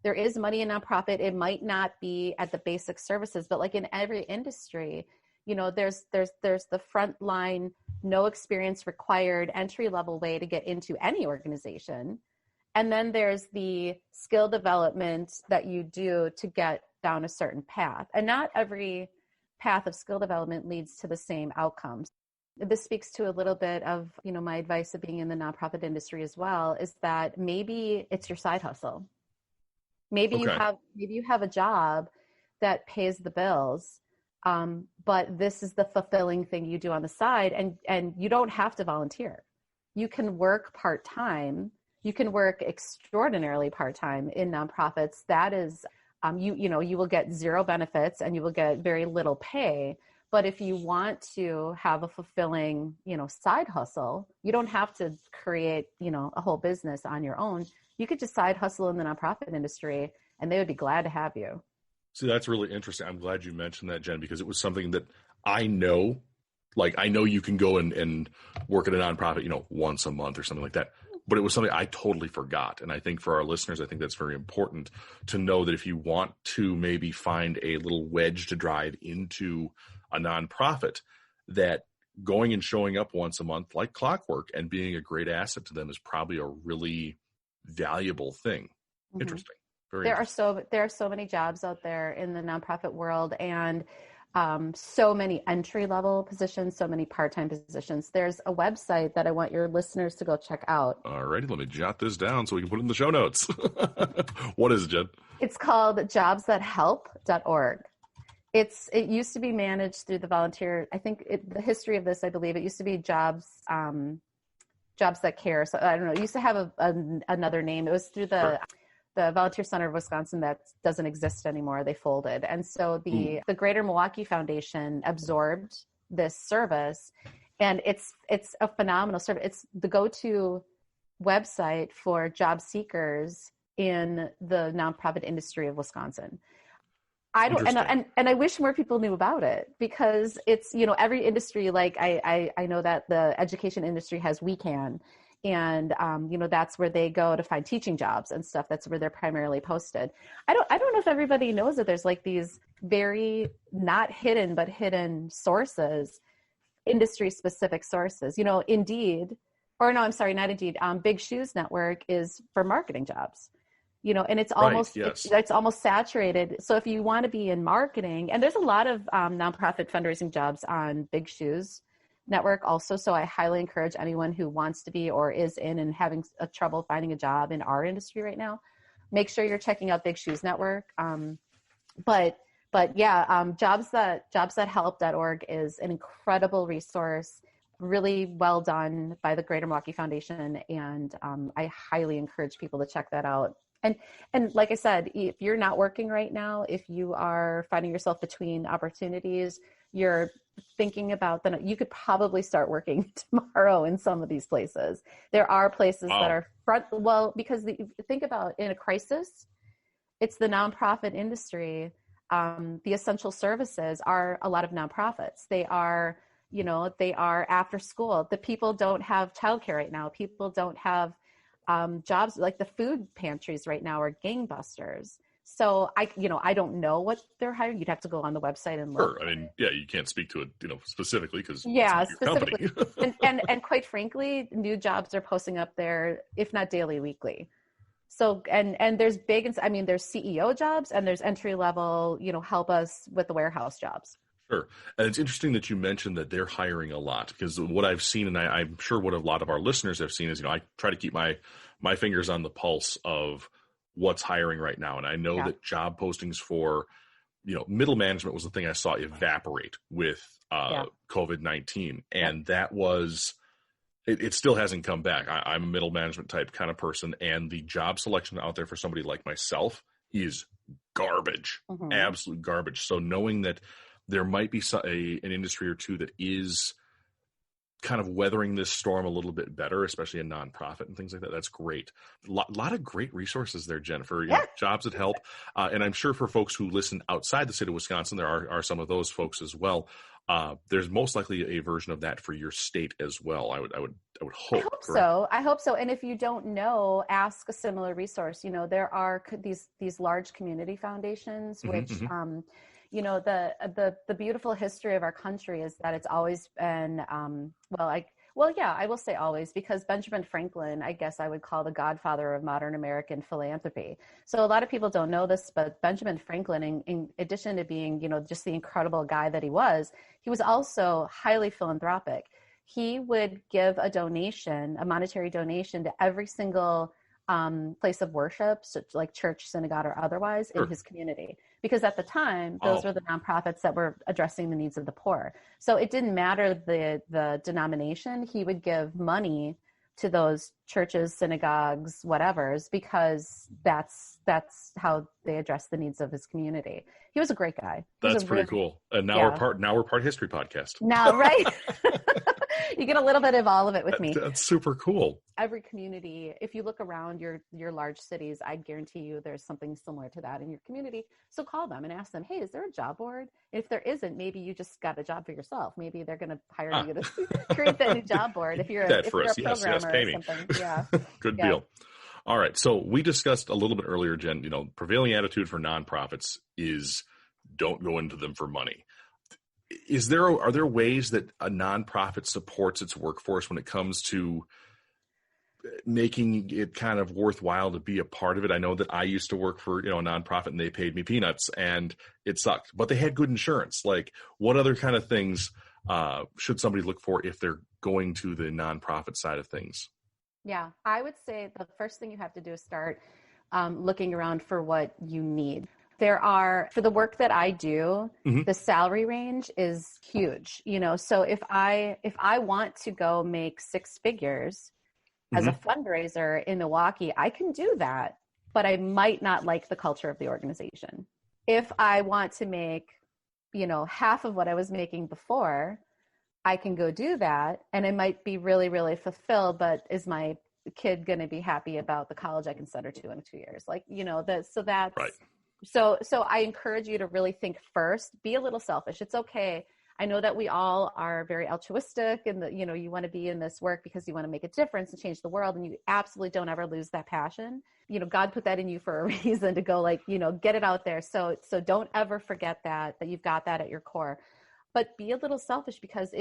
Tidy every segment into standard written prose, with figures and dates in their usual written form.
there is money in nonprofit. It might not be at the basic services, but like in every industry, there's the frontline, no experience required, entry level way to get into any organization. And then there's the skill development that you do to get down a certain path. And not every path of skill development leads to the same outcomes. This speaks to a little bit of, my advice of being in the nonprofit industry as well, is that maybe it's your side hustle. Maybe you have a job that pays the bills, but this is the fulfilling thing you do on the side, and you don't have to volunteer. You can work part-time. You can work extraordinarily part-time in nonprofits. That is, you will get zero benefits and you will get very little pay. But if you want to have a fulfilling, side hustle, you don't have to create, a whole business on your own. You could just side hustle in the nonprofit industry and they would be glad to have you. See, that's really interesting. I'm glad you mentioned that, Jen, because it was something that I know. Like, I know you can go and work at a nonprofit, once a month or something like that. But it was something I totally forgot. And I think for our listeners, I think that's very important to know that if you want to maybe find a little wedge to drive into a nonprofit, that going and showing up once a month like clockwork and being a great asset to them is probably a really valuable thing. Mm-hmm. Interesting. There are so many jobs out there in the nonprofit world, and so many entry-level positions, so many part-time positions. There's a website that I want your listeners to go check out. All righty, let me jot this down so we can put it in the show notes. What is it, Jen? It's called JobSetHelp.org. It used to be managed through the volunteer. I think the history of this, I believe, it used to be Jobs That Care. So I don't know. It used to have another name. It was through the Volunteer Center of Wisconsin that doesn't exist anymore. They folded. And so the Greater Milwaukee Foundation absorbed this service, and it's a phenomenal service. It's the go-to website for job seekers in the nonprofit industry of Wisconsin. I wish more people knew about it, because it's, every industry, like I know that the education industry has WeCan. And, that's where they go to find teaching jobs and stuff. That's where they're primarily posted. I don't know if everybody knows that there's like these very not hidden, but hidden sources, industry specific sources, Indeed, or no, I'm sorry, not Indeed. Big Shoes Network is for marketing jobs, and it's almost, it's almost saturated. So if you want to be in marketing, and there's a lot of nonprofit fundraising jobs on Big Shoes Network also. So I highly encourage anyone who wants to be or is in and having a trouble finding a job in our industry right now, make sure you're checking out Big Shoes Network. JobSetHelp.org is an incredible resource, really well done by the Greater Milwaukee Foundation. And I highly encourage people to check that out. And like I said, if you're not working right now, if you are finding yourself between opportunities, you're thinking about that, you could probably start working tomorrow in some of these places. There are places that are because think about, in a crisis, it's the nonprofit industry. The essential services are a lot of nonprofits. They are after school. The people don't have childcare right now. People don't have jobs. Like the food pantries right now are gangbusters. So I don't know what they're hiring. You'd have to go on the website and look. Sure. I mean, you can't speak to it, specifically because specifically. and quite frankly, new jobs are posting up there, if not daily, weekly. So, and there's there's CEO jobs and there's entry level, help us with the warehouse jobs. Sure. And it's interesting that you mentioned that they're hiring a lot, because what I've seen, and I'm sure what a lot of our listeners have seen, is, I try to keep my fingers on the pulse of what's hiring right now. And I know that job postings for, middle management was the thing I saw evaporate with COVID-19. And that was, it still hasn't come back. I'm a middle management type kind of person. And the job selection out there for somebody like myself is garbage, absolute garbage. So knowing that there might be an industry or two that is kind of weathering this storm a little bit better, especially a nonprofit and things like that, that's great. A lot of great resources there, Jennifer. Jobs that help. And I'm sure for folks who listen outside the state of Wisconsin, there are some of those folks as well. there's most likely a version of that for your state as well. I would hope. I hope so. I hope so. And if you don't know, ask a similar resource. There are these large community foundations, which, the beautiful history of our country is that it's always been, I will say always, because Benjamin Franklin, I guess I would call the godfather of modern American philanthropy. So a lot of people don't know this, but Benjamin Franklin, in addition to being, just the incredible guy that he was also highly philanthropic. He would give a monetary donation to every single place of worship, so like church, synagogue, or otherwise, in his community. Because at the time, those were the nonprofits that were addressing the needs of the poor. So it didn't matter the denomination. He would give money to those churches, synagogues, whatevers, because that's how they address the needs of his community. He was a great guy. That's pretty cool. And now we're part history podcast. Now, right? You get a little bit of all of it with me. That's super cool. Every community, if you look around your large cities, I guarantee you there's something similar to that in your community. So call them and ask them, hey, is there a job board? If there isn't, maybe you just got a job for yourself. Maybe they're going to hire you to create that new job board. If you're a programmer or something. Yeah. Good deal. All right. So we discussed a little bit earlier, Jen, prevailing attitude for nonprofits is don't go into them for money. Are there ways that a nonprofit supports its workforce when it comes to making it kind of worthwhile to be a part of it? I know that I used to work for, a nonprofit, and they paid me peanuts and it sucked, but they had good insurance. Like, what other kind of things should somebody look for if they're going to the nonprofit side of things? Yeah, I would say the first thing you have to do is start looking around for what you need. For the work that I do, the salary range is huge, so if I want to go make six figures as a fundraiser in Milwaukee, I can do that, but I might not like the culture of the organization. If I want to make, half of what I was making before, I can go do that. And I might be really, really fulfilled, but is my kid going to be happy about the college I can send her to in 2 years? That's right. So I encourage you to really think first, be a little selfish. It's okay. I know that we all are very altruistic and you want to be in this work because you want to make a difference and change the world. And you absolutely don't ever lose that passion. God put that in you for a reason to go get it out there. So don't ever forget that you've got that at your core, but be a little selfish because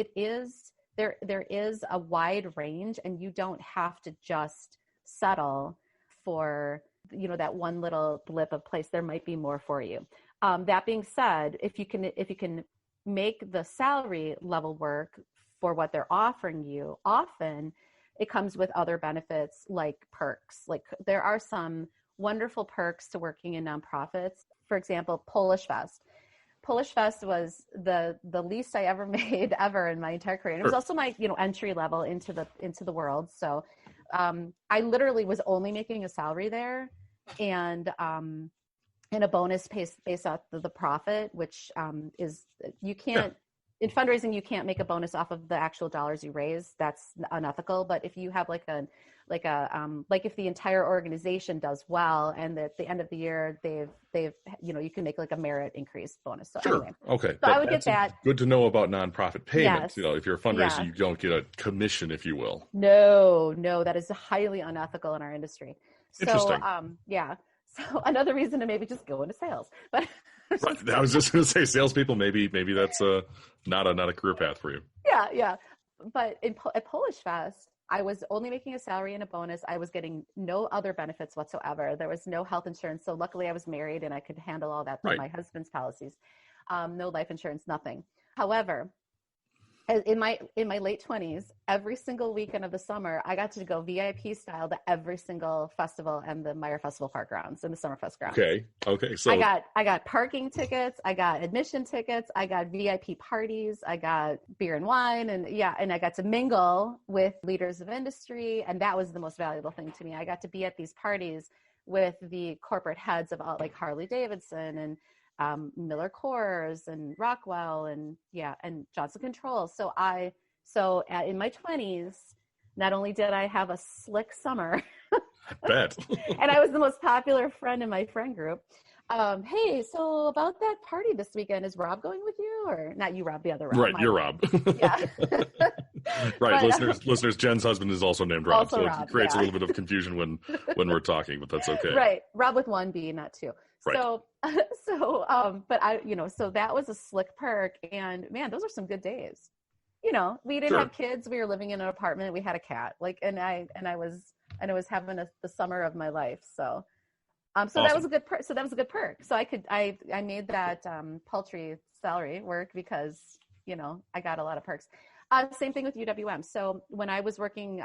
there is a wide range and you don't have to just settle for that one little blip of place. There might be more for you. That being said, if you can make the salary level work for what they're offering you, often it comes with other benefits like perks. Like there are some wonderful perks to working in nonprofits. For example, Polish Fest. Polish Fest was the least I ever made ever in my entire career. And it was also my entry level into the world. So I literally was only making a salary there, and a bonus based off the profit, which is you can't in fundraising you can't make a bonus off of the actual dollars you raise. That's unethical. But if you have like if the entire organization does well and at the end of the year they've you can make like a merit increase bonus. So anyway, okay. So I would get that. Good to know about nonprofit payments. Yes. If you're a fundraiser, you don't get a commission, if you will. No, that is highly unethical in our industry. Interesting. So another reason to maybe just go into sales, but right. I was just going to say, salespeople, maybe that's not a career path for you. Yeah. But at Polish Fest, I was only making a salary and a bonus. I was getting no other benefits whatsoever. There was no health insurance. So luckily I was married and I could handle all that through my husband's policies. No life insurance, nothing. However, in my late 20s, every single weekend of the summer, I got to go VIP style to every single festival and the Meyer Festival Park grounds and the Summerfest grounds. Okay. So I got parking tickets, I got admission tickets, I got VIP parties, I got beer and wine, and I got to mingle with leaders of industry, and that was the most valuable thing to me. I got to be at these parties with the corporate heads of all, like Harley Davidson and Miller Coors and Rockwell and Johnson Controls. So in my 20s, not only did I have a slick summer, I bet, and I was the most popular friend in my friend group, Hey, so about that party this weekend, is Rob going with you, or not you, Rob, the other Rob? Right, you're Rob. Yeah. Right, But, listeners. Jen's husband is also named Rob, also so it Rob, creates a yeah. little bit of confusion when we're talking, but that's okay. Right. Rob with one B, not two. Right. But so that was a slick perk, and man, those are some good days. We didn't Sure. have kids. We were living in an apartment. We had a cat, and I was having the summer of my life. So Awesome. that was a good perk. So that was a good perk. So I made that paltry salary work because, I got a lot of perks. Same thing with UWM. So when I was working,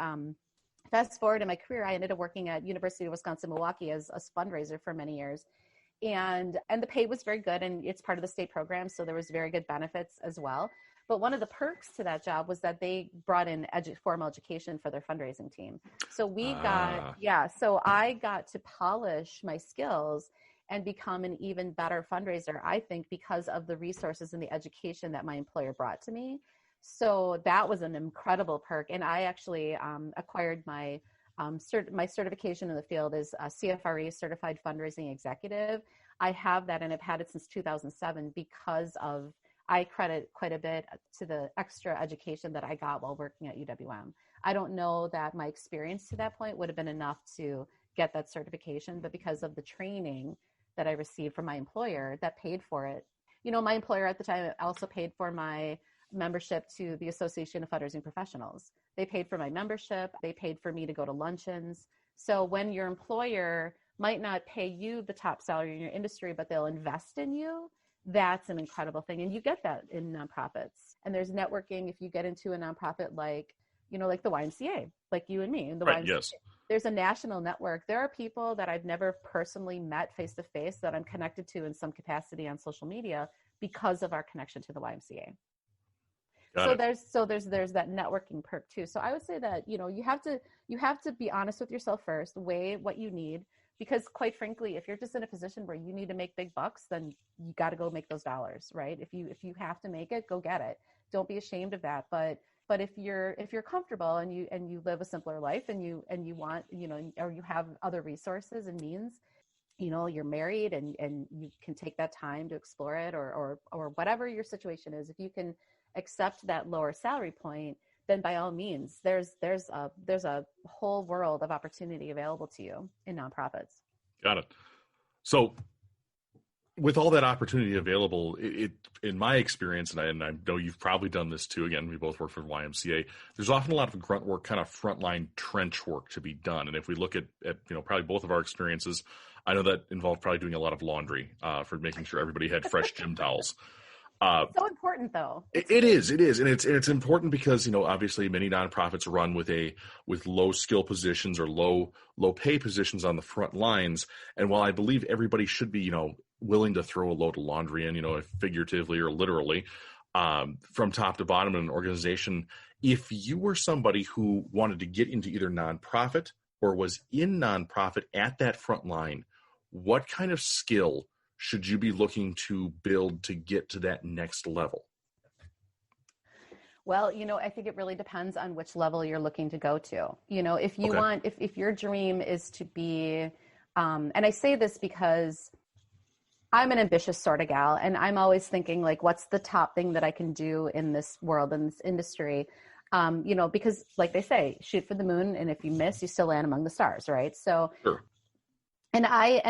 fast forward in my career, I ended up working at University of Wisconsin-Milwaukee as a fundraiser for many years. And the pay was very good, and it's part of the state program. So there was very good benefits as well. But one of the perks to that job was that they brought in formal education for their fundraising team. So so I got to polish my skills and become an even better fundraiser, I think, because of the resources and the education that my employer brought to me. So that was an incredible perk. And I actually acquired my certification in the field is a CFRE, Certified Fundraising Executive. I have that, and I've had it since 2007 because of I credit quite a bit to the extra education that I got while working at UWM. I don't know that my experience to that point would have been enough to get that certification, but because of the training that I received from my employer that paid for it. My employer at the time also paid for my membership to the Association of Fundraising Professionals. They paid for my membership. They paid for me to go to luncheons. So when your employer might not pay you the top salary in your industry, but they'll invest in you, that's an incredible thing. And you get that in nonprofits. And there's networking if you get into a nonprofit like the YMCA, like you and me in the Right, YMCA. yes. There's a national network. There are people that I've never personally met face to face that I'm connected to in some capacity on social media because of our connection to the YMCA. There's that networking perk too. So I would say that, you have to be honest with yourself first, weigh what you need, because quite frankly, if you're just in a position where you need to make big bucks, then you got to go make those dollars, right? If you have to make it, go get it. Don't be ashamed of that. But if you're comfortable and you live a simpler life and you want, or you have other resources and means, you're married and you can take that time to explore it or whatever your situation is, if you can accept that lower salary point, then by all means, there's a whole world of opportunity available to you in nonprofits. Got it. So with all that opportunity available, it in my experience, and I know you've probably done this too, again, we both work for YMCA, there's often a lot of grunt work, kind of frontline trench work to be done. And if we look at probably both of our experiences, I know that involved probably doing a lot of laundry for making sure everybody had fresh gym towels. So important though. It is, and it's important because obviously many nonprofits run with low skill positions or low pay positions on the front lines. And while I believe everybody should be willing to throw a load of laundry in, figuratively or literally, from top to bottom in an organization, if you were somebody who wanted to get into either nonprofit or was in nonprofit at that front line, what kind of skill should you be looking to build to get to that next level? Well, I think it really depends on which level you're looking to go to. If you want, if your dream is to be, and I say this because I'm an ambitious sort of gal, and I'm always thinking like, what's the top thing that I can do in this world, in this industry? Because like they say, shoot for the moon, and if you miss, you still land among the stars, right? So, sure. And I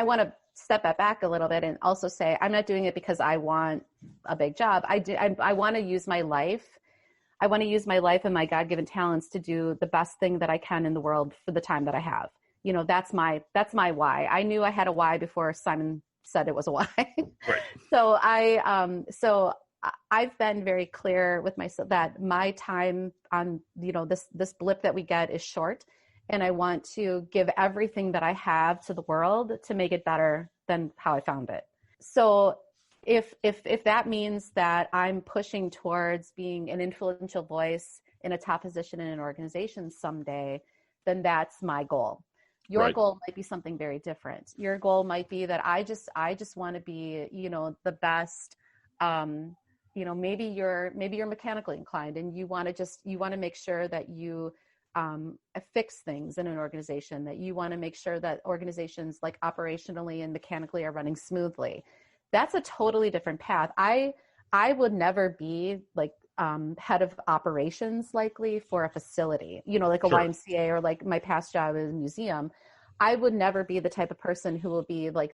want to step that back a little bit and also say, I'm not doing it because I want a big job. I want to use my life. I want to use my life and my God-given talents to do the best thing that I can in the world for the time that I have. That's my why. I knew I had a why before Simon said it was a why. Right. So I've been very clear with myself that my time on, this blip that we get is short. And I want to give everything that I have to the world to make it better than how I found it. So if that means that I'm pushing towards being an influential voice in a top position in an organization someday, then that's my goal. Your goal might be something very different. Your goal might be that I just want to be, the best. Maybe you're mechanically inclined and you want to make sure that you fix things in an organization, that you want to make sure that organizations like operationally and mechanically are running smoothly. That's a totally different path. I would never be like head of operations likely for a facility, like a Sure. YMCA, or like my past job in a museum. I would never be the type of person who will be like